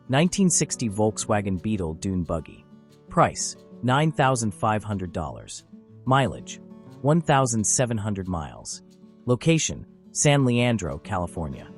1960 Volkswagen Beetle Dune Buggy. Price, $9,500. Mileage, 1,700 miles. Location, San Leandro, California.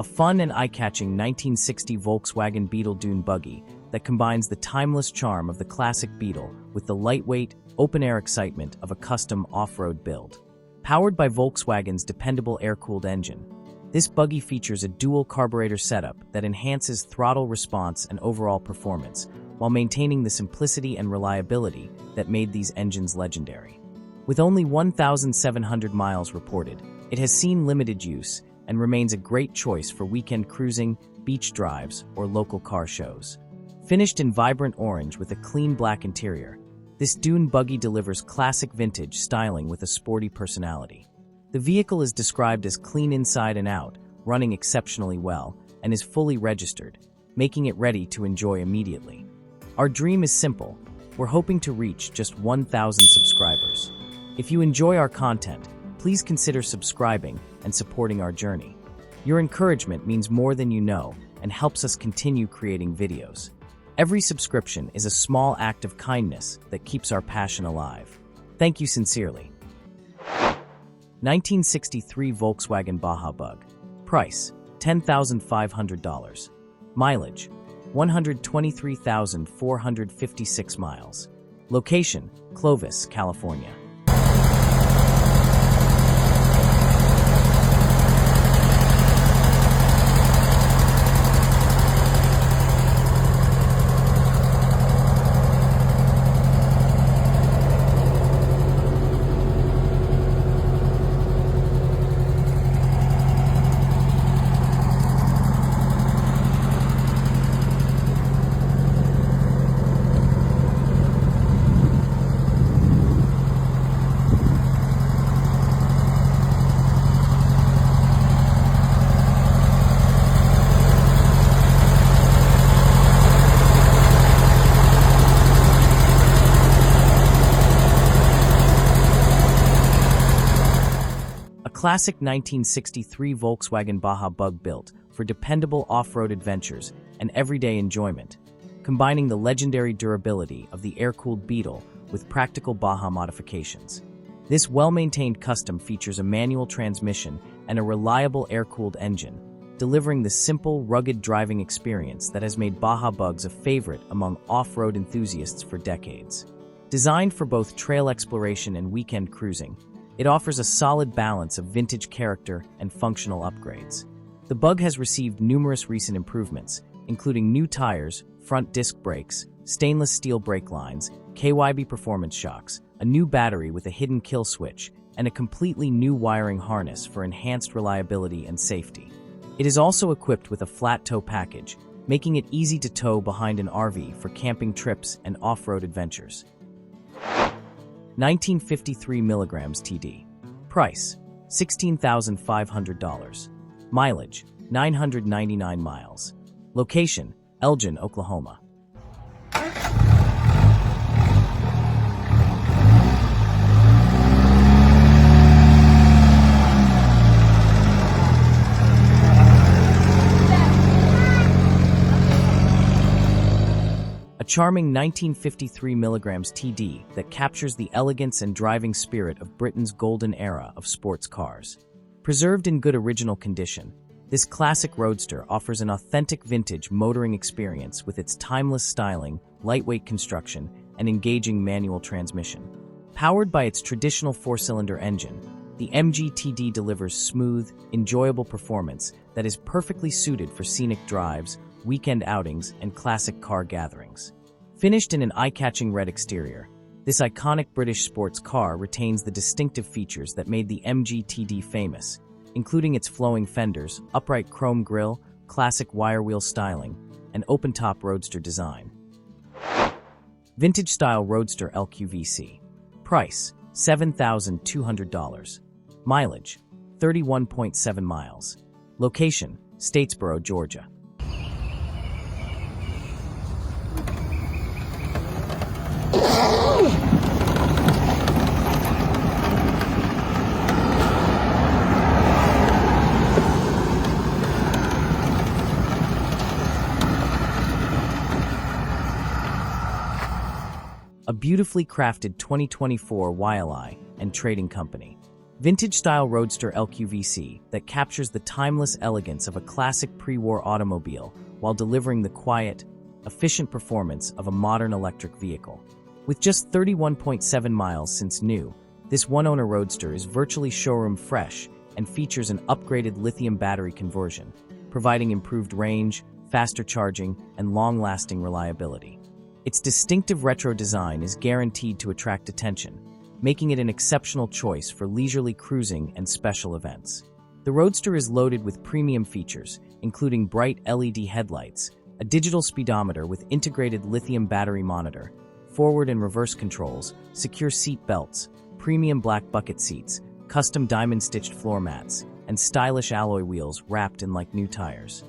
A fun and eye-catching 1960 Volkswagen Beetle Dune Buggy that combines the timeless charm of the classic Beetle with the lightweight, open-air excitement of a custom off-road build. Powered by Volkswagen's dependable air-cooled engine, this buggy features a dual carburetor setup that enhances throttle response and overall performance, while maintaining the simplicity and reliability that made these engines legendary. With only 1,700 miles reported, it has seen limited use and remains a great choice for weekend cruising, beach drives, or local car shows. Finished in vibrant orange with a clean black interior, this Dune Buggy delivers classic vintage styling with a sporty personality. The vehicle is described as clean inside and out, running exceptionally well, and is fully registered, making it ready to enjoy immediately. Our dream is simple. We're hoping to reach just 1,000 subscribers. If you enjoy our content, please consider subscribing and supporting our journey. Your encouragement means more than you know and helps us continue creating videos. Every subscription is a small act of kindness that keeps our passion alive. Thank you sincerely. 1963 Volkswagen Baja Bug. Price, $10,500. Mileage, 123,456 miles. Location, Clovis, California. Classic 1963 Volkswagen Baja Bug built for dependable off-road adventures and everyday enjoyment, combining the legendary durability of the air-cooled Beetle with practical Baja modifications. This well-maintained custom features a manual transmission and a reliable air-cooled engine, delivering the simple, rugged driving experience that has made Baja Bugs a favorite among off-road enthusiasts for decades. Designed for both trail exploration and weekend cruising, it offers a solid balance of vintage character and functional upgrades. The Bug has received numerous recent improvements, including new tires, front disc brakes, stainless steel brake lines, KYB performance shocks, a new battery with a hidden kill switch, and a completely new wiring harness for enhanced reliability and safety. It is also equipped with a flat tow package, making it easy to tow behind an RV for camping trips and off-road adventures. 1953 milligrams TD. Price, $16,500. Mileage, 999 miles. Location, Elgin, Oklahoma. Charming 1953 milligrams TD that captures the elegance and driving spirit of Britain's golden era of sports cars. Preserved in good original condition, this classic Roadster offers an authentic vintage motoring experience with its timeless styling, lightweight construction, and engaging manual transmission. Powered by its traditional four-cylinder engine, the MGTD delivers smooth, enjoyable performance that is perfectly suited for scenic drives, weekend outings, and classic car gatherings. Finished in an eye-catching red exterior, this iconic British sports car retains the distinctive features that made the MGTD famous, including its flowing fenders, upright chrome grille, classic wire wheel styling, and open-top Roadster design. Vintage-style Roadster LQVC. Price, $7,200. Mileage, 31.7 miles. Location: Statesboro, Georgia. A beautifully crafted 2024 YLI and trading company. Vintage-style Roadster LQVC that captures the timeless elegance of a classic pre-war automobile while delivering the quiet, efficient performance of a modern electric vehicle. With just 31.7 miles since new, this one-owner Roadster is virtually showroom fresh and features an upgraded lithium battery conversion, providing improved range, faster charging, and long-lasting reliability. Its distinctive retro design is guaranteed to attract attention, making it an exceptional choice for leisurely cruising and special events. The Roadster is loaded with premium features, including bright LED headlights, a digital speedometer with integrated lithium battery monitor, forward and reverse controls, secure seat belts, premium black bucket seats, custom diamond-stitched floor mats, and stylish alloy wheels wrapped in like new tires.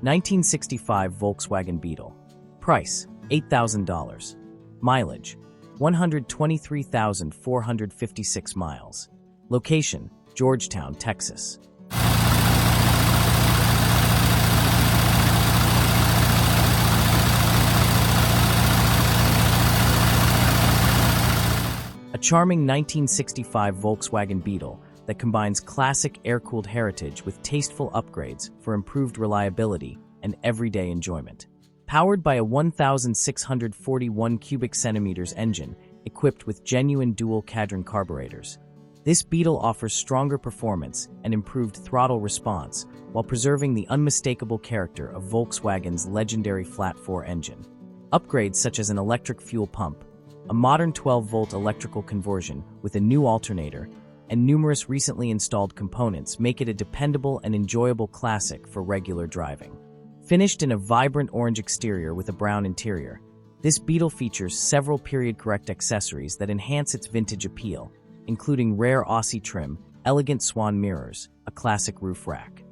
1965 Volkswagen Beetle. Price: $8,000. Mileage: 123,456 miles. Location: Georgetown, Texas. A charming 1965 Volkswagen Beetle that combines classic air-cooled heritage with tasteful upgrades for improved reliability and everyday enjoyment. Powered by a 1,641 cubic centimeters engine equipped with genuine dual cadran carburetors, this Beetle offers stronger performance and improved throttle response while preserving the unmistakable character of Volkswagen's legendary flat-4 engine. Upgrades such as an electric fuel pump, a modern 12-volt electrical conversion with a new alternator, and numerous recently installed components make it a dependable and enjoyable classic for regular driving. Finished in a vibrant orange exterior with a brown interior, this Beetle features several period-correct accessories that enhance its vintage appeal, including rare Aussie trim, elegant swan mirrors, a classic roof rack.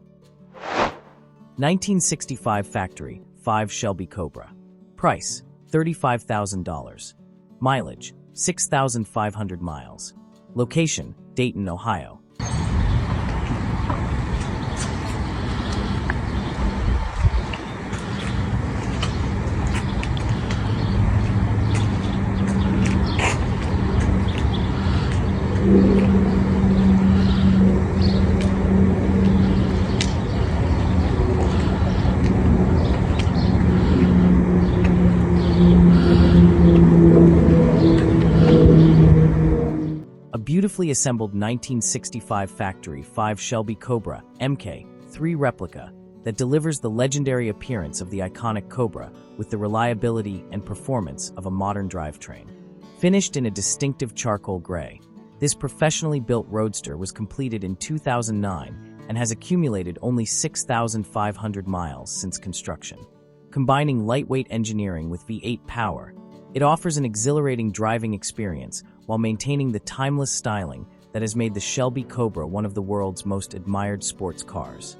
1965 Factory 5 Shelby Cobra. Price: $35,000. Mileage: 6,500 miles. Location: Dayton, Ohio. A beautifully assembled 1965 Factory 5 Shelby Cobra Mk3 replica that delivers the legendary appearance of the iconic Cobra with the reliability and performance of a modern drivetrain. Finished in a distinctive charcoal gray, this professionally built Roadster was completed in 2009 and has accumulated only 6,500 miles since construction. Combining lightweight engineering with V8 power, it offers an exhilarating driving experience while maintaining the timeless styling that has made the Shelby Cobra one of the world's most admired sports cars.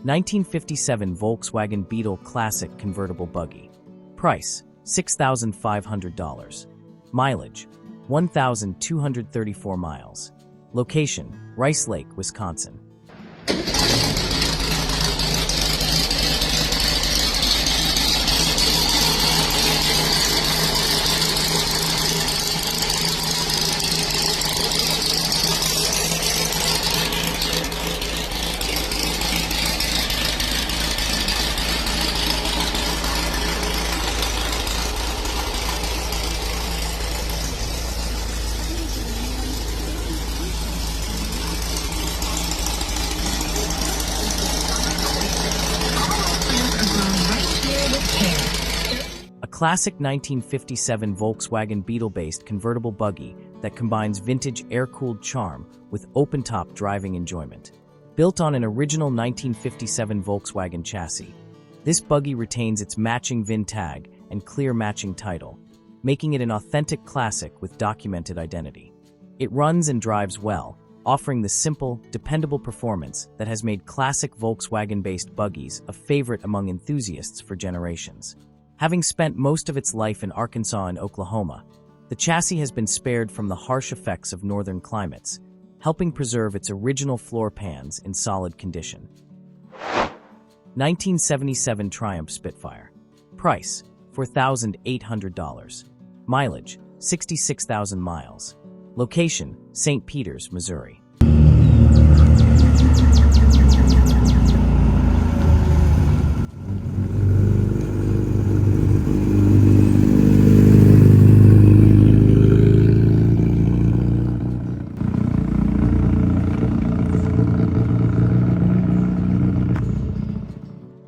1957 Volkswagen Beetle Classic Convertible Buggy. Price: $6,500. Mileage: 1,234 miles. Location: Rice Lake, Wisconsin. Classic 1957 Volkswagen Beetle-based convertible buggy that combines vintage air-cooled charm with open-top driving enjoyment. Built on an original 1957 Volkswagen chassis, this buggy retains its matching VIN tag and clear matching title, making it an authentic classic with documented identity. It runs and drives well, offering the simple, dependable performance that has made classic Volkswagen-based buggies a favorite among enthusiasts for generations. Having spent most of its life in Arkansas and Oklahoma, the chassis has been spared from the harsh effects of northern climates, helping preserve its original floor pans in solid condition. 1977 Triumph Spitfire. Price: $4,800. Mileage: 66,000 miles. Location: St. Peters, Missouri.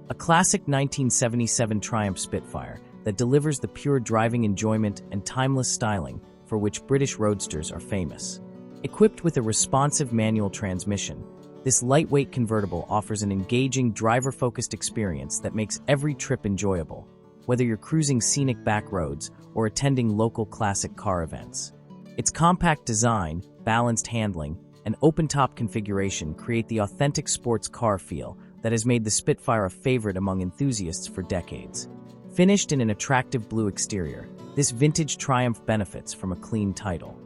A classic 1977 Triumph Spitfire that delivers the pure driving enjoyment and timeless styling for which British roadsters are famous. Equipped with a responsive manual transmission, this lightweight convertible offers an engaging, driver-focused experience that makes every trip enjoyable, whether you're cruising scenic back roads or attending local classic car events. Its compact design, balanced handling, and open-top configuration create the authentic sports car feel that has made the Spitfire a favorite among enthusiasts for decades. Finished in an attractive blue exterior, this vintage Triumph benefits from a clean title.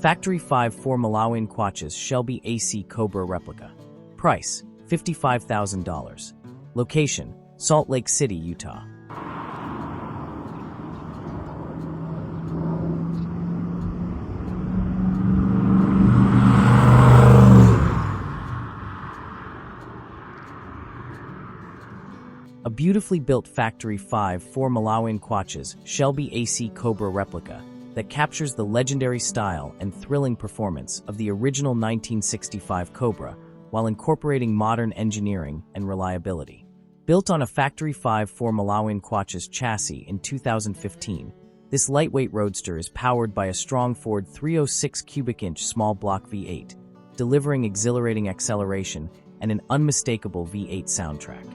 Factory 5 4 Quatches Shelby Cobra Replica. Price: $55,000. Location: Salt Lake City, Utah. A beautifully built Factory 5 4 Quatches Shelby Cobra Replica that captures the legendary style and thrilling performance of the original 1965 Cobra while incorporating modern engineering and reliability. Built on a Factory 5 4 Quatches chassis in 2015, this lightweight roadster is powered by a strong Ford 306 cubic inch small block V8, delivering exhilarating acceleration and an unmistakable V8 soundtrack.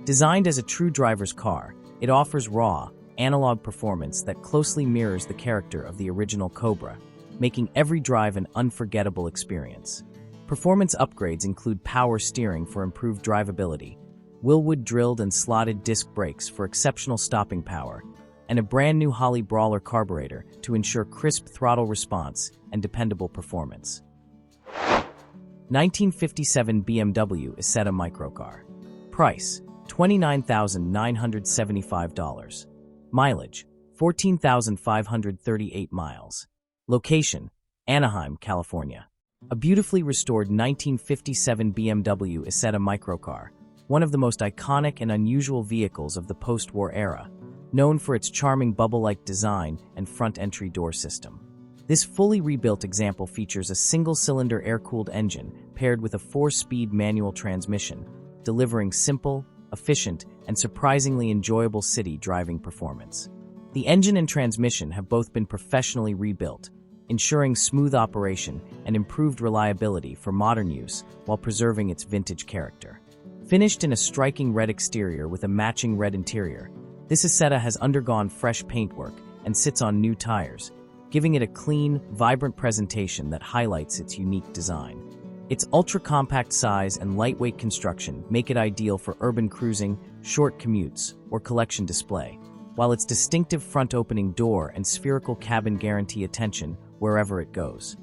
Designed as a true driver's car, it offers raw, analog performance that closely mirrors the character of the original Cobra, making every drive an unforgettable experience. Performance upgrades include power steering for improved drivability, Wilwood drilled and slotted disc brakes for exceptional stopping power, and a brand new Holley Brawler carburetor to ensure crisp throttle response and dependable performance. 1957 BMW Isetta Microcar. Price: $29,975. Mileage: 14,538 miles. Location: Anaheim, California. A beautifully restored 1957 BMW Isetta Microcar, one of the most iconic and unusual vehicles of the post-war era, known for its charming bubble-like design and front entry door system. This fully rebuilt example features a single-cylinder air-cooled engine paired with a 4-speed manual transmission, delivering simple, efficient, and surprisingly enjoyable city driving performance. The engine and transmission have both been professionally rebuilt, ensuring smooth operation and improved reliability for modern use while preserving its vintage character. Finished in a striking red exterior with a matching red interior, this Isetta has undergone fresh paintwork and sits on new tires, giving it a clean, vibrant presentation that highlights its unique design. Its ultra-compact size and lightweight construction make it ideal for urban cruising, short commutes, or collection display, while its distinctive front opening door and spherical cabin guarantee attention wherever it goes.